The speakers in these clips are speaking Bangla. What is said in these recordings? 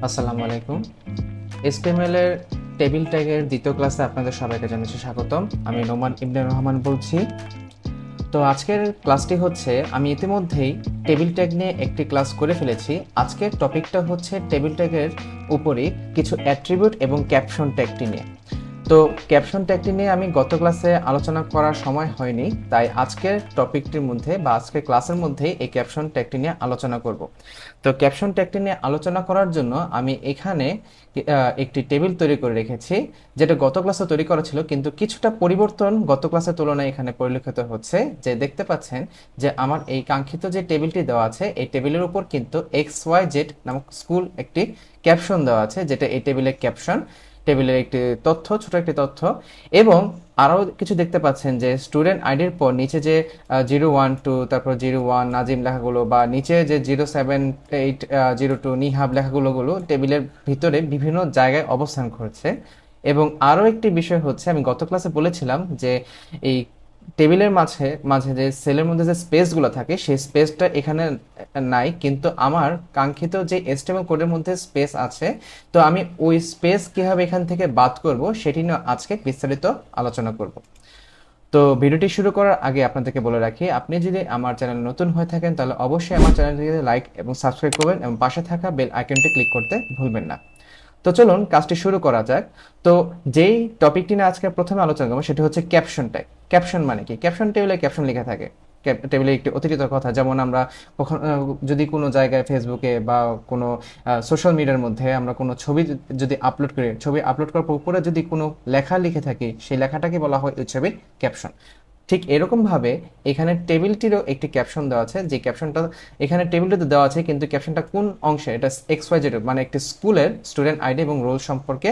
আসসালামু আলাইকুম। এসটিএমএল এর টেবিল ট্যাগের দ্বিতীয় ক্লাসে আপনাদের সবাইকে জানাচ্ছি স্বাগতম। আমি নোমান ইবনে রহমান বলছি। তো আজকের ক্লাসটি হচ্ছে, আমি ইতিমধ্যেই টেবিল ট্যাগ নিয়ে একটি ক্লাস করে ফেলেছি। আজকের টপিকটা হচ্ছে টেবিল ট্যাগের উপরই কিছু অ্যাট্রিবিউট এবং ক্যাপশন ট্যাগটি নিয়ে। তো ক্যাপশন ট্যাগটি নিয়ে আমি গত ক্লাসে আলোচনা করার সময় হয়নি, তাই আজকের টপিকটির মধ্যে বা আজকের ক্লাসের মধ্যে এই ক্যাপশন ট্যাগটি নিয়ে আলোচনা করব। তো ক্যাপশন ট্যাগটি নিয়ে আলোচনা করার জন্য আমি এখানে একটি টেবিল তৈরি করে রেখেছি, যেটা গত ক্লাসে তৈরি করা ছিল, কিন্তু কিছুটা পরিবর্তন গত ক্লাসের তুলনায় এখানে পরিলক্ষিত হচ্ছে। যে দেখতে পাচ্ছেন যে আমার এই কাঙ্ক্ষিত যে টেবিলটি দেওয়া আছে, এই টেবিলের উপর কিন্তু XYZ নামক স্কুল একটি ক্যাপশন দেওয়া আছে, যেটা এই টেবিলের ক্যাপশন, টেবিলের একটি তথ্য, ছোট একটি তথ্য। এবং আরও কিছু দেখতে পাচ্ছেন যে স্টুডেন্ট আইডির পর নিচে যে 012, তারপর 01 নাজিম লেখাগুলো, বা নিচে যে 07802 নিহাব লেখাগুলো টেবিলের ভিতরে বিভিন্ন জায়গায় অবস্থান করছে। এবং আরও একটি বিষয় হচ্ছে, আমি গত ক্লাসে বলেছিলাম যে এই টেবিলের মাঝে মাঝে যে সেলের মধ্যে যে স্পেসগুলো থাকে, সেই স্পেসটা এখানে নাই, কিন্তু আমার কাঙ্ক্ষিত যে HTML কোডের মধ্যে স্পেস আছে। তো আমি ওই স্পেস কিভাবে এখান থেকে বাদ করব সেটি নিয়ে আজকে বিস্তারিত আলোচনা করব। তো ভিডিওটি শুরু করার আগে আপনাদেরকে বলে রাখি, আপনি যদি আমার চ্যানেল নতুন হয়ে থাকেন তাহলে অবশ্যই আমার চ্যানেলটিকে লাইক এবং সাবস্ক্রাইব করবেন, এবং পাশে থাকা বেল আইকনটি ক্লিক করতে ভুলবেন না। তো চলুন কাজটি শুরু করা যাক। তো যেই টপিকটি নিয়ে আজকে প্রথমে আলোচনা করবো সেটা হচ্ছে ক্যাপশন ট্যাগ। ক্যাপশন মানে কি? ক্যাপশন টেবিলে ক্যাপশন লেখা থাকে, টেবিলে একটি অতিরিক্ত কথা। যেমন আমরা কখন যদি কোনো জায়গায় ফেসবুকে বা কোনো সোশ্যাল মিডিয়ার মধ্যে আমরা কোনো ছবি যদি আপলোড করি, ছবি আপলোড করার উপরে যদি কোনো লেখা লিখে থাকি, সেই লেখাটাকে বলা হয় ওই ছবির ক্যাপশন। ঠিক এরকমভাবে এখানে টেবিলটিরও একটি ক্যাপশন দেওয়া আছে, যে ক্যাপশনটা এখানে টেবিলটিতে দেওয়া আছে, কিন্তু ক্যাপশনটা কোন অংশে, এটা XYZ মানে একটি স্কুলের স্টুডেন্ট আইডি এবং রোল সম্পর্কে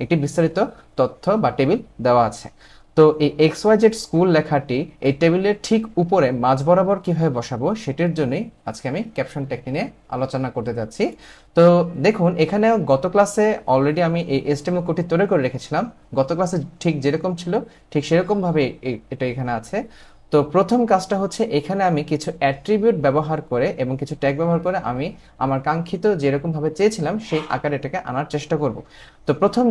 একটি বিস্তারিত তথ্য বা টেবিল দেওয়া আছে। তো এই XYZ স্কুল লেখাটি এই টেবিলের ঠিক উপরে মাঝ বরাবর কিভাবে বসাবো সেটির জন্যই আজকে আমি ক্যাপশন ট্যাগটি নিয়ে আলোচনা করতে যাচ্ছি। তো দেখুন, এখানে গত ক্লাসে অলরেডি আমি এই HTML কোডটি তৈরি করে রেখেছিলাম। গত ক্লাসে ঠিক যেরকম ছিল ঠিক সেরকম ভাবে এটা এখানে আছে। তো প্রথম কাজটা হচ্ছে, এখানে আমি কিছু অ্যাট্রিবিউট ব্যবহার করে এবং কিছু ট্যাগ ব্যবহার করে আমি আমার কাঙ্ক্ষিত যেরকম ভাবে চেয়েছিলাম সেই আকারে এটাকে আনার চেষ্টা করব। তো প্রথম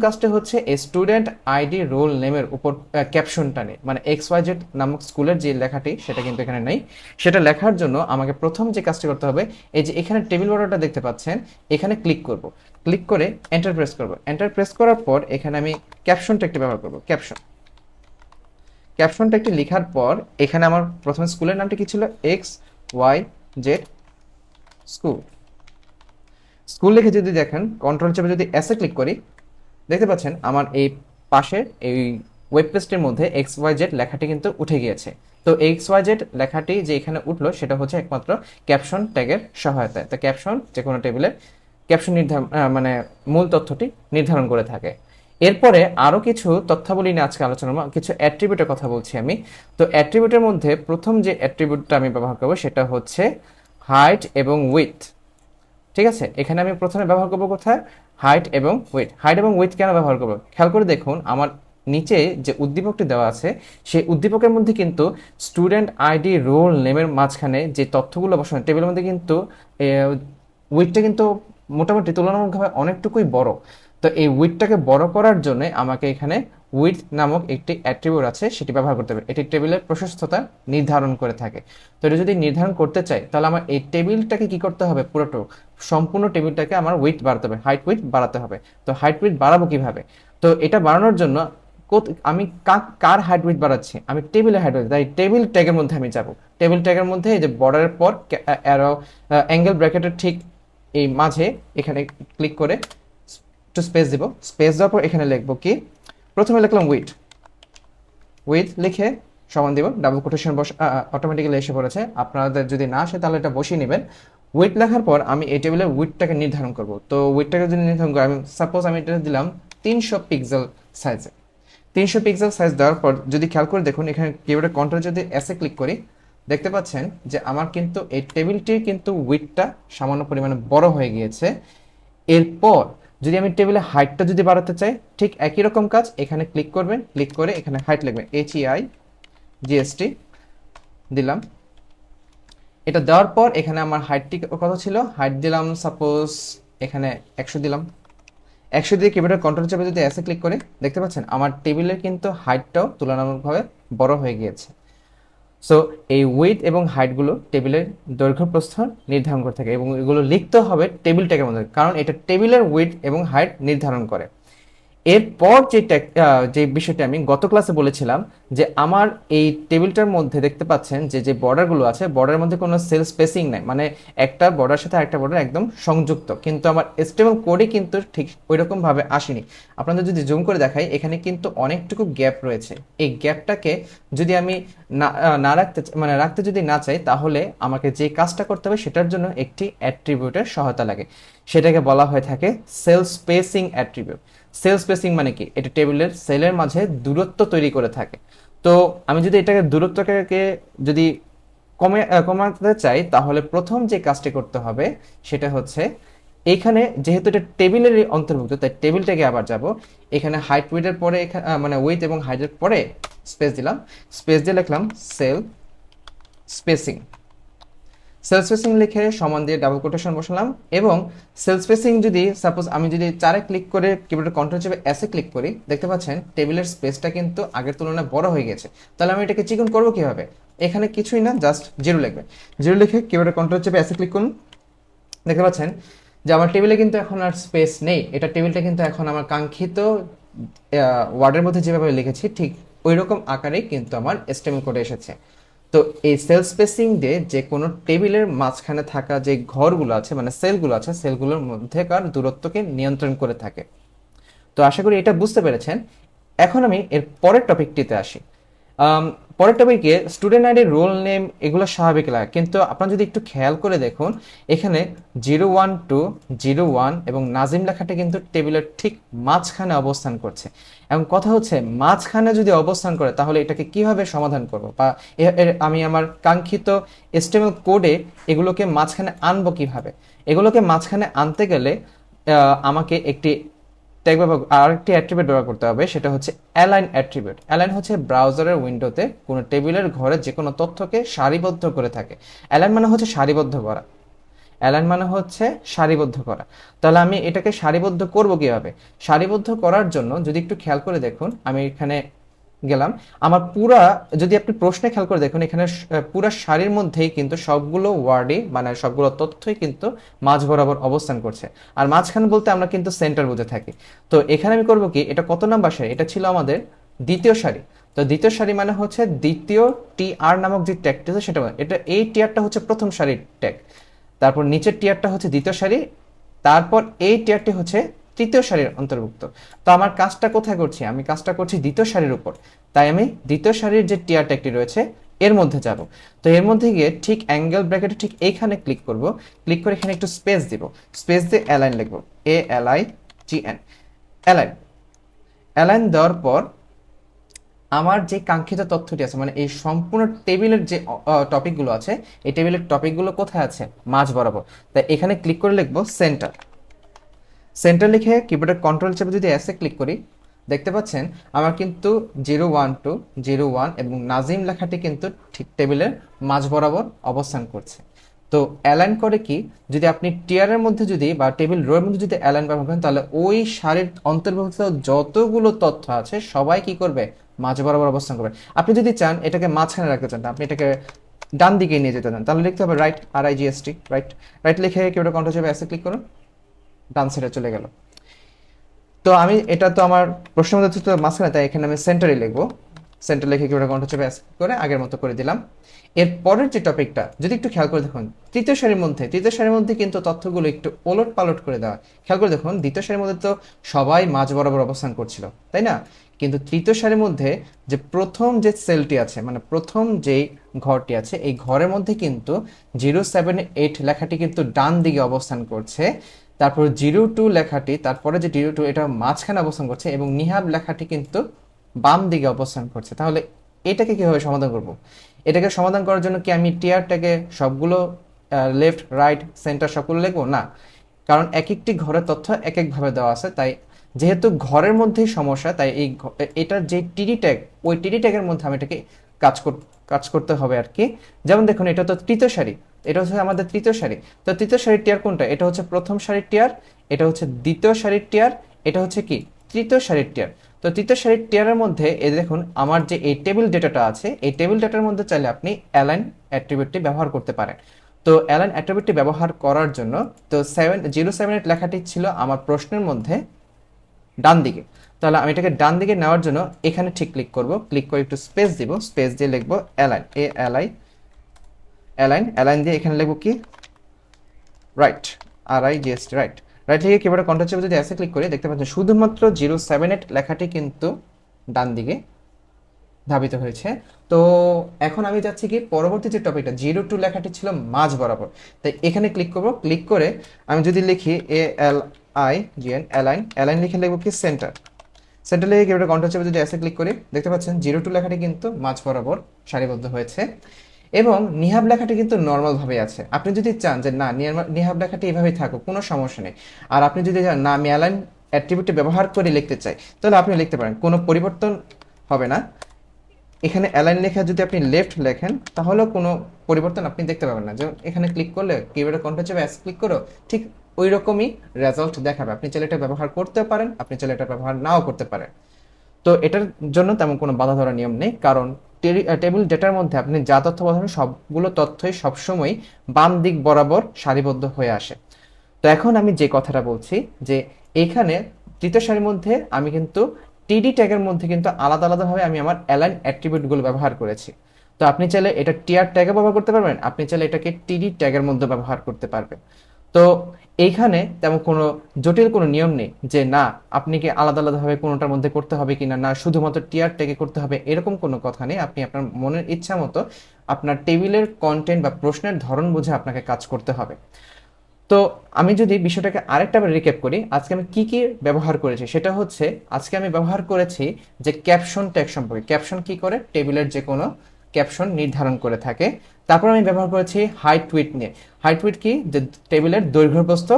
কাজটা হচ্ছে এই স্টুডেন্ট আইডি রোল নেমের উপর ক্যাপশনটা নেই, মানে XYZ নামক স্কুলের যে লেখাটি সেটা কিন্তু এখানে নেই। সেটা লেখার জন্য আমাকে প্রথম যে কাজটি করতে হবে, এই যে এখানে টেবিল বর্ডারটা দেখতে পাচ্ছেন, এখানে ক্লিক করব। ক্লিক করে এন্টার প্রেস করব। এন্টার প্রেস করার পর এখানে আমি ক্যাপশন ট্যাগটি ব্যবহার করব। ক্যাপশনটা একটি লেখার পর এখানে আমার প্রথমে স্কুলের নামটি কি ছিল? XYZ school. স্কুল লিখে যদি দেখেন, কন্ট্রোল চেপে যদি এসে ক্লিক করি, দেখতে পাচ্ছেন আমার এই পাশে এই ওয়েব পেজটির মধ্যে XYZ লেখাটি কিন্তু উঠে গিয়েছে। তো XYZ লেখাটি যে এখানে উঠলো সেটা হচ্ছে একমাত্র ক্যাপশন ট্যাগের সহায়তায়। তো ক্যাপশন যে কোনো টেবিলের ক্যাপশন নির্ধারণ মানে মূল তথ্যটি নির্ধারণ করে থাকে। এরপরে আরও কিছু তথ্যাবলী নিয়ে আজকে আলোচনা করব, কিছু অ্যাট্রিবিউটের কথা বলছি আমি। তো অ্যাট্রিবিউটের মধ্যে প্রথম যে অ্যাট্রিবিউটটা আমি ব্যবহার করব সেটা হচ্ছে হাইট এবং উইথ। ঠিক আছে, এখানে আমি প্রথমে ব্যবহার করবো কোথায়? হাইট এবং উইথ। হাইট এবং উইথ কেন ব্যবহার করবো খেয়াল করে দেখুন, আমার নিচে যে উদ্দীপকটি দেওয়া আছে সেই উদ্দীপকের মধ্যে কিন্তু স্টুডেন্ট আইডি রোল নেমের মাঝখানে যে তথ্যগুলো বসানো টেবিলের মধ্যে কিন্তু উইথটা কিন্তু মোটামুটি তুলনামূলকভাবে অনেকটুকুই বড়। তো এই উইথটাকে বড় করার জন্য আমাকে এখানে উইথ নামক একটি অ্যাট্রিবিউট আছে, সেটি ব্যবহার করতে হবে। এটি টেবিলের প্রশস্ততা নির্ধারণ করে থাকে। তো এটা যদি নির্ধারণ করতে চাই তাহলে আমার এই টেবিলটাকে কি করতে হবে, সম্পূর্ণ টেবিলটাকে আমার উইথ বাড়াতে হবে, হাইট উইথ বাড়াতে হবে। তো হাইট উইথ বাড়াবো কিভাবে? তো এটা বাড়ানোর জন্য আমি কার হাইট উইথ বাড়াচ্ছি? আমি টেবিলের হাইট উইথ, তাই টেবিল ট্যাগের মধ্যে আমি যাব। টেবিল ট্যাগের মধ্যে এই যে বর্ডারের পর অ্যারো অ্যাঙ্গেল ব্র্যাকেটের ঠিক এই মাঝে এখানে ক্লিক করে একটু স্পেস দিব। স্পেস দেওয়ার পর এখানে লিখবো কি, প্রথমে লিখলাম উইথ লিখে সমান দিব, ডাবল কোটেশন অটোমেটিক্যালি এসে পড়েছে। আপনাদের যদি না আসে তাহলে এটা বসিয়ে নেবেন। উইথ লেখার পর আমি এই টেবিলের উইথটাকে নির্ধারণ করব। তো উইথটাকে যদি নির্ধারণ করি, আমি সাপোজ আমি এটা দিলাম 300 পিক্সেল সাইজে। 300 পিক্সেল সাইজ দেওয়ার পর যদি খেয়াল করে দেখুন, এখানে কিবোর্ডে কন্ট্রোল যদি এসে ক্লিক করি, দেখতে পাচ্ছেন যে আমার কিন্তু এই টেবিলটির কিন্তু উইথটা সামান্য পরিমাণে বড় হয়ে গিয়েছে। এরপর যদি আমি টেবিলে হাইটটা যদি বাড়াতে চাই, ঠিক একই রকম কাজ, এখানে ক্লিক করবেন, ক্লিক করে এখানে হাইট লিখবেন, HEIGST দিলাম। এটা দেওয়ার পর এখানে আমার হাইটটি কত ছিল? হাইট দিলাম সাপোজ এখানে 100 দিলাম। 100 দিয়ে কিবোর্ডের কন্ট্রোল চেপে যদি এসে ক্লিক করে দেখতে পাচ্ছেন আমার টেবিলের কিন্তু হাইটটাও তুলনামূলকভাবে বড় হয়ে গিয়েছে। সো এই উইথ এবং হাইটগুলো টেবিলের দৈর্ঘ্য প্রস্থ নির্ধারণ করে থাকে এবং এগুলো লিখতে হবে টেবিল ট্যাগের মধ্যে, কারণ এটা টেবিলের উইথ এবং হাইট নির্ধারণ করে। এরপর যে বিষয়টি আমি গত ক্লাসে বলেছিলাম যে আমার এই টেবিলটার মধ্যে দেখতে পাচ্ছেন যে বর্ডারগুলো আছে, বর্ডারের মধ্যে কোনো সেল স্পেসিং নাই, মানে একটা বর্ডার সাথে আরেকটা বর্ডার একদম সংযুক্ত, কিন্তু আমার HTML কোডে কিন্তু ঠিক ওইরকম ভাবে আসেনি। আপনাদের যদি জুম করে দেখাই, এখানে কিন্তু অনেকটুকু গ্যাপ রয়েছে। এই গ্যাপটাকে যদি আমি না রাখতে মানে রাখতে যদি না চাই, তাহলে আমাকে যে কাজটা করতে হবে সেটার জন্য একটি অ্যাট্রিবিউটের সহায়তা লাগে, সেটাকে বলা হয়ে থাকে sell spacing attribute. Sell spacing মানে কি? এটা টেবিলের সেলের মাঝে দূরত্ব তৈরি করে থাকে। তো আমি যদি এটাকে দূরত্বকে যদি কমাতে চাই, তাহলে প্রথম যে কাজটি করতে হবে সেটা হচ্ছে এখানে যেহেতু এটা টেবিলেরই অন্তর্ভুক্ত, তাই টেবিলটাকে আবার যাব, এখানে হাইট উইথের পরে মানে উইথ এবং হাইটের পরে স্পেস দিলাম, স্পেস দিয়ে লিখলাম সেল স্পেসিং। সেল স্পেসিং লিখে সমান দিয়ে ডাবল কোটেশন বসালাম এবং সেল স্পেসিং যদি সাপোজ আমি যদি 4 ক্লিক করে কিবোর্ডের কন্ট্রোল চেপে এসে ক্লিক করি, দেখতে পাচ্ছেন টেবিলের স্পেসটা কিন্তু আগের তুলনায় বড় হয়ে গেছে। তাহলে আমি এটাকে চিকন করবো কিভাবে? এখানে কিছুই না, জাস্ট 0 লিখবে। 0 লিখে কিবোর্ডের কন্ট্রোল চেপে এসে ক্লিক করুন। দেখতে পাচ্ছেন যে আমার টেবিলে কিন্তু এখন আর স্পেস নেই, এটা টেবিলটা কিন্তু এখন আমার কাঙ্ক্ষিত ওয়ার্ডের মধ্যে যেভাবে লিখেছি ঠিক ওই রকম আকারেই কিন্তু আমার HTML কোডে এসেছে। তো এই সেল স্পেসিং দিয়ে যে কোনো টেবিলের মাঝখানে থাকা যে ঘরগুলো আছে মানে সেলগুলো আছে, সেলগুলোর মধ্যেকার দূরত্বকে নিয়ন্ত্রণ করে থাকে। তো আশা করি এটা বুঝতে পেরেছেন। এখন আমি এর পরের টপিকটিতে আসি। পরের টপিকে স্টুডেন্ট আইডি, রোল নেম এগুলো স্বাভাবিক লাগে, কিন্তু আপনারা যদি একটু খেয়াল করে দেখুন, এখানে 01201 এবং নাজিম লেখাটা কিন্তু টেবিলের ঠিক মাঝখানে অবস্থান করছে। এবং কথা হচ্ছে মাঝখানে যদি অবস্থান করে তাহলে এটাকে কিভাবে সমাধান করব, বা আমি আমার কাঙ্ক্ষিত HTML কোডে এগুলোকে মাঝখানে আনবো কিভাবে? এগুলোকে মাঝখানে আনতে গেলে আমাকে একটি ট্যাগ আরেকটি অ্যাট্রিবিউট ব্যবহার করতে হবে, সেটা হচ্ছে অ্যালাইন অ্যাট্রিবিউট। অ্যালাইন হচ্ছে ব্রাউজারের উইন্ডোতে কোনো টেবিলের ঘরে যে কোনো তথ্যকে সারিবদ্ধ করে থাকে। অ্যালাইন মানে হচ্ছে সারিবদ্ধ করা। অ্যালাইন মানে হচ্ছে সারিবদ্ধ করা। তাহলে আমি এটাকে সারিবদ্ধ করব কিভাবে? সারিবদ্ধ করার জন্য যদি একটু খেয়াল করে দেখুন, আমি এখানে গেলাম, আমার পুরা যদি আপনি প্রশ্নে খেয়াল করে দেখুন, এখানে পুরা সারির মধ্যেই কিন্তু সবগুলো ওয়ার্ডই মানে সবগুলো তথ্যই কিন্তু মাঝ বরাবর অবস্থান করছে। আর মাঝখান বলতে আমরা কিন্তু সেন্টার বুঝে থাকি। তো এখানে আমি করব কি, এটা কত নাম্বার সারি? এটা ছিল আমাদের দ্বিতীয় সারি। তো দ্বিতীয় সারি মানে হচ্ছে দ্বিতীয় TR নামক যে ট্যাগটি আছে সেটা, এটা এই টিয়ারটা হচ্ছে প্রথম সারির ট্যাগ, তারপর নিচের টিয়ারটা হচ্ছে দ্বিতীয় সারি, তারপর এই টিয়ারটি হচ্ছে তৃতীয় সারির অন্তর্ভুক্ত। তো আমার কাজটা কোথায় করছি? আমি কাজটা করছি দ্বিতীয় সারির উপর, তাই আমি দ্বিতীয় সারির যে টিয়ার ট্যাগটি রয়েছে এর মধ্যে যাব। তো এর মধ্যে গিয়ে ঠিক অ্যাঙ্গেল ব্র্যাকেটে ঠিক এইখানে ক্লিক করব, ক্লিক করে এখানে একটু স্পেস দিব, স্পেস দিয়ে অ্যালাইন লিখব, ALIGN, অ্যালাইন। অ্যালাইন দেওয়ার পর আমার যে কাঙ্ক্ষিত তথ্যটি আছে মানে এই সম্পূর্ণ টেবিলের যে টপিকগুলো আছে, এই টেবিলের টপিকগুলো কোথায় আছে? মাঝ বরাবর। তাই এখানে ক্লিক করে লিখবো সেন্টার। সেন্টার লিখে কিবোর্ডের কন্ট্রোল চেপে যদি এসে ক্লিক করি, দেখতে পাচ্ছেন আমার কিন্তু 01201 এবং নাজিম লেখাটি কিন্তু ঠিক টেবিলের মাঝ বরাবর অবস্থান করছে। তো অ্যালাইন করে কি, যদি আপনি টিয়ারের মধ্যে যদি বা টেবিল রোয়ের মধ্যে যদি অ্যালাইন ব্যবহার করেন, তাহলে ওই সারির অন্তর্ভুক্ত যতগুলো তথ্য আছে সবাই কি করবে? মাঝ বরাবর অবস্থান করবে। আপনি যদি চান এটাকে মাঝখানে রাখতে চান, আপনি এটাকে ডান দিকে নিয়ে যেতে চান, তাহলে লিখতে হবে রাইট, RIGST, রাইট। রাইট লিখে কিবোর্ডের কন্ট্রোল চেপে এসে ক্লিক করুন, ডান সাইডে চলে গেল। তো আমি এটা তো আমার প্রশ্নের মধ্যে তো মাঝখানে, তাই এখানে আমি সেন্টারে লিখবো, সেন্টার লিখে কিবোর্ডের কন্ট্রোল চেপে করে আগের মতো করে দিলাম। এর পরের যে টপিকটা যদি একটু খেয়াল করে দেখুন, তৃতীয় সারির মধ্যে কিন্তু তথ্যগুলো একটু ওলট পালট করে দেওয়া। খেয়াল করে দেখুন, দ্বিতীয় সারির মধ্যে তো সবাই মাঝ বরাবর অবস্থান করছিল, তাই না? কিন্তু তৃতীয় সারির মধ্যে যে প্রথম যে সেলটি আছে মানে প্রথম যেই ঘরটি আছে, এই ঘরের মধ্যে কিন্তু 078 লেখাটি কিন্তু ডান দিকে অবস্থান করছে, তারপর 02 লেখাটি, তারপরে যে 02 এটা মাঝখানে অবস্থান করছে, এবং নিহাব লেখাটি কিন্তু বাম দিকে অবস্থান করছে। তাহলে এটাকে কিভাবে সমাধান করব? এটাকে সমাধান করার জন্য কি আমি টিয়ারটাকে সবগুলো লেফট রাইট সেন্টার সবগুলো লিখবো? না, কারণ এক একটি ঘরের তথ্য এক একভাবে দেওয়া আছে। তাই যেহেতু ঘরের মধ্যেই সমস্যা, তাই এটার যে TD ট্যাগ, ওই TD ট্যাগের মধ্যে আমি এটাকে কাজ করতে হবে আর কি। যেমন দেখুন এটা তো তৃতীয় সারি, এটা হচ্ছে আমাদের তৃতীয় সারি। তো তৃতীয় সারির টিয়ার কোনটা? এটা হচ্ছে প্রথম সারির টিয়ার, এটা হচ্ছে দ্বিতীয় সারির টিয়ার, এটা হচ্ছে কি তৃতীয় সারির টিয়ার। তো তৃতীয় সারির টিয়ারের মধ্যে এই দেখুন আমার যে এই টেবিল ডেটাটা আছে, এই টেবিল ডেটার মধ্যে চাইলে আপনি অ্যালাইন অ্যাট্রিবিউটটি ব্যবহার করতে পারেন। তো অ্যালাইন অ্যাট্রিবিউটটি ব্যবহার করার জন্য তো 078 লেখাটি ছিল আমার প্রশ্নের মধ্যে ডান দিকে। তাহলে আমি এটাকে ডান দিকে নেওয়ার জন্য এখানে ঠিক ক্লিক করব, ক্লিক করে একটু স্পেস দিব, স্পেস দিয়ে লিখবো অ্যালাইন, অ্যালাইন, অ্যালাইন দিয়ে এখানে লিখবো কি রাইট, RIGHT, রাইট। রাইট লিখে কিবোর্ডে কন্ট্রোল চেপে যদি এসে ক্লিক করি দেখতে পাচ্ছেন শুধুমাত্র 078 লেখাটি কিন্তু ডান দিকে ধাবিত হয়েছে। তো এখন আমি যাচ্ছি কি পরবর্তী যে টপিকটা 02 লেখাটি ছিল মাঝ বরাবর, তাই এখানে ক্লিক করব। ক্লিক করে আমি যদি লিখি ALIGN, অ্যালাইন, অ্যালাইন লিখে লিখবো কি সেন্টার, সেন্টার লিখে কিবোর্ডে কন্ট্রোল চেপে যদি এসে ক্লিক করি দেখতে পাচ্ছেন 02 লেখাটি কিন্তু মাঝ বরাবর সারিবদ্ধ হয়েছে এবং নিহাব লেখাটি কিন্তু নর্মাল ভাবে আছে। আপনি যদি চান যে না নিহাব লেখাটি এইভাবেই থাকুক, কোনো সমস্যা নেই, আর আপনি যদি চান না আমি অ্যালাইন অ্যাট্রিবিউটটি ব্যবহার করে লিখতে চাই, তাহলে আপনি লিখতে পারেন, কোনো পরিবর্তন হবে না। এখানে অ্যালাইন লেখা যদি আপনি লেফট লেখেন তাহলেও কোনো পরিবর্তন আপনি দেখতে পাবেন না। যেমন এখানে ক্লিক করলে কিবোর্ডে কন্ট্রোল চেপে এস ক্লিক করো, ঠিক ওই রকমই রেজাল্ট দেখাবে। আপনি চাইলে এটা ব্যবহার করতে পারেন, আপনি চাইলে এটা ব্যবহার নাও করতে পারেন। তো এটার জন্য তেমন কোনো বাধা ধরার নিয়ম নেই, কারণ টেবিল ডেটার মধ্যে আপনি যা তথ্য পাবেন সবগুলো তথ্যই সবসময় বাম দিক বরাবর সারিবদ্ধ হয়ে আসে। তো এখন আমি যে কথাটা বলছি যে এখানে তৃতীয় সারির মধ্যে আমি কিন্তু টিডি ট্যাগের মধ্যে কিন্তু আলাদা আলাদাভাবে আমি আমার অ্যালাইন অ্যাট্রিবিউটগুলো ব্যবহার করেছি। তো আপনি চাইলে এটা টিআর ট্যাগে ব্যবহার করতে পারবেন, আপনি চাইলে এটাকে টিডি ট্যাগের মধ্যে ব্যবহার করতে পারবেন। তো এইখানে তেমন কোনো জটিল কোনো নিয়ম নেই যে না আপনি কি আলাদা আলাদাভাবে কোনোটার মধ্যে করতে হবে কিনা, না শুধুমাত্র টিআর ট্যাগে করতে হবে, এরকম কোনো কথা নেই। আপনি আপনার মনের ইচ্ছা মতো আপনার টেবিলের কন্টেন্ট বা প্রশ্নের ধরন বুঝে আপনাকে কাজ করতে হবে। তো আমি যদি বিষয়টাকে আরেকটা রিক্যাপ করি, আজকে আমি কি কি ব্যবহার করেছি সেটা হচ্ছে আজকে আমি ব্যবহার করেছি যে ক্যাপশন ট্যাগ সম্পর্কে। ক্যাপশন কি করে? টেবিলের যে কোনো ক্যাপশন নির্ধারণ করে থাকে। তারপর আমি ব্যবহার করেছি হাইট উইডথ নিয়ে। হাইট উইডথ কি? যে টেবিলের দৈর্ঘ্যপ্রস্থ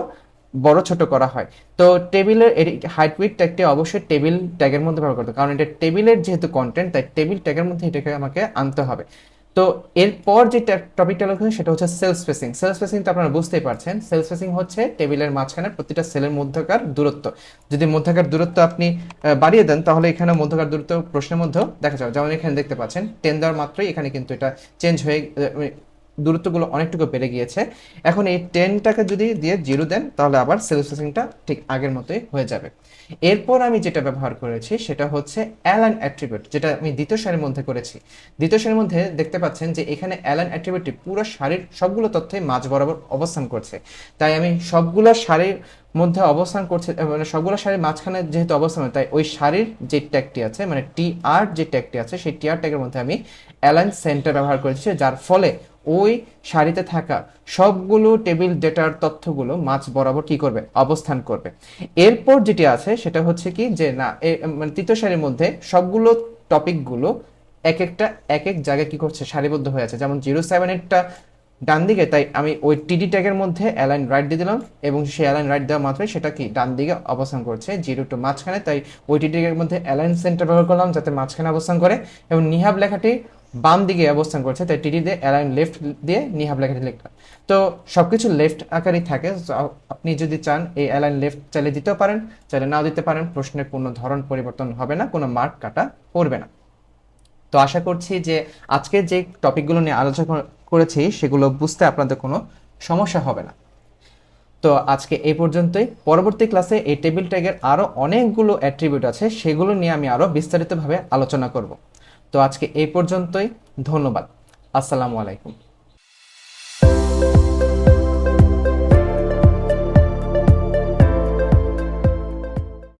বড় ছোট করা হয়। তো টেবিলের হাইট উইডথ ট্যাগটি অবশ্যই টেবিল ট্যাগের মধ্যে ব্যবহার করতে হবে, কারণ এটা টেবিলের যেহেতু কন্টেন্ট তাই টেবিল ট্যাগের মধ্যে এটাকে আমাকে আনতে হবে। তো এরপর যে টপিকটা লক্ষ্য সেটা হচ্ছে সেল স্পেসিং। সেল স্পেসিং তো আপনারা বুঝতেই পারছেন, সেল স্পেসিং হচ্ছে টেবিলের মাঝখানে প্রতিটা সেলের মধ্যকার দূরত্ব। যদি মধ্যকার দূরত্ব আপনি বাড়িয়ে দেন তাহলে এখানে মধ্যকার দূরত্ব প্রশ্নের মধ্যেও দেখা যাবে। যেমন এখানে দেখতে পাচ্ছেন 10 দেওয়ার মাত্রই এখানে কিন্তু এটা চেঞ্জ হয়ে দূরত্বগুলো অনেকটুকু বেড়ে গিয়েছে। এখন এই 10টাকে যদি দিয়ে 0 দেন তাহলে আবার সেল স্পেসিংটা ঠিক আগের মতোই হয়ে যাবে। এরপর আমি যেটা ব্যবহার করেছি সেটা হচ্ছে অ্যালাইন অ্যাট্রিবিউট, যেটা আমি দ্বিতীয় সারির মধ্যে করেছি। দ্বিতীয় সারির মধ্যে দেখতে পাচ্ছেন যে এখানে অ্যালাইন অ্যাট্রিবিউটটি পুরো সারির সবগুলো তথ্যই মাঝ বরাবর অবস্থান করছে। তাই আমি সবগুলো সারির মধ্যে অবস্থান করছে, মানে সবগুলো সারির মাঝখানে যেহেতু অবস্থান হয় তাই ওই সারির যে ট্যাগটি আছে মানে টিআর যে ট্যাগটি আছে সেই টিআর ট্যাগের মধ্যে আমি অ্যালাইন সেন্টার ব্যবহার করেছি, যার ফলে ওই সারিতে থাকা সবগুলো টেবিল ডেটার তথ্যগুলো মাঝ বরাবর কি করবে? অবস্থান করবে। এরপর যেটি আছে সেটা হচ্ছে কি যে না মানে তৃতীয় সারির মধ্যে সবগুলো টপিকগুলো এক একটা এক এক জায়গায় কি করছে? সারিবদ্ধ হয়ে আছে। যেমন 078টা ডান দিকে, তাই আমি ওই টিডি ট্যাগের মধ্যে অ্যালাইন রাইট দিয়ে দিলাম এবং সেই অ্যালাইন রাইট দেওয়া মাত্রই সেটা কি ডান দিকে অবস্থান করছে। 02 মাঝখানে, তাই ওই টিডি ট্যাগের মধ্যে অ্যালাইন সেন্টার ব্যবহার করলাম যাতে মাঝখানে অবস্থান করে, এবং নিহাব লেখাটি বাম দিকে অবস্থান করছে তাই টিডি দিয়ে অ্যালাইন লেফট দিয়ে নিহাব লেখাটি লিখলাম। তো সবকিছু লেফট আকারই থাকে। আপনি যদি চান এই অ্যালাইন লেফট চাইলে দিতেও পারেন, চাইলে নাও দিতে পারেন, প্রশ্নের কোনো ধরন পরিবর্তন হবে না, কোনো মার্ক কাটা পড়বে না। তো আশা করছি যে আজকে যে টপিকগুলো নিয়ে আলোচনা করেছি সেগুলো বুঝতে আপনাদের কোনো সমস্যা হবে না। তো আজকে এই পর্যন্তই। পরবর্তী ক্লাসে এই টেবিল ট্যাগের আরও অনেকগুলো অ্যাট্রিবিউট আছে, সেগুলো নিয়ে আমি আরও বিস্তারিতভাবে আলোচনা করব। তো আজকে এই পর্যন্তই। ধন্যবাদ। আসসালামু আলাইকুম।